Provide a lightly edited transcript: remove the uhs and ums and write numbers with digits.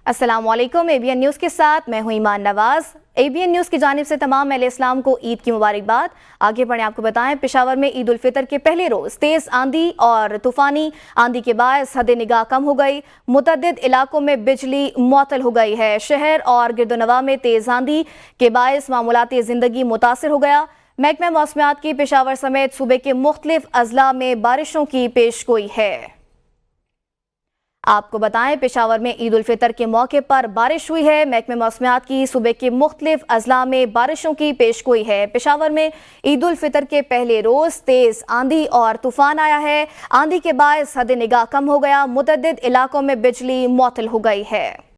अस्सलाम वालेकुम। ABN news के साथ मैं हूं ईमान नवाज। एबीएन न्यूज़ की जानिब से तमाम अहले इस्लाम को ईद की मुबारकबाद। आगे बढ़े आपको बताएं, पेशावर में ईद उल फितर के पहले रोज तेज आंधी और तूफानी आंधी के बायस हद निगाह कम हो गई। मुतअद्दिद इलाकों में बिजली मुअत्तल हो गई है। शहर और गिरदोनवा में तेज आंधी के बायस मामूलाती जिंदगी मुतासिर हो गया। महकमा मौसमियात की पेशावर समेत सूबे के मुख्तलिफ अजला में बारिशों की पेशगोई है। आपको बताएं, पेशावर में ईद उल फितर के मौके पर बारिश हुई है। महकमे मौसमियात की सूबे के मुख्तलिफ अजला में बारिशों की पेशगोई है। पेशावर में ईद उल फितर के पहले रोज तेज आंधी और तूफान आया है। आंधी के बायस हद निगाह कम हो गया। मुतअद्दिद इलाकों में बिजली मुअत्तल हो गई है।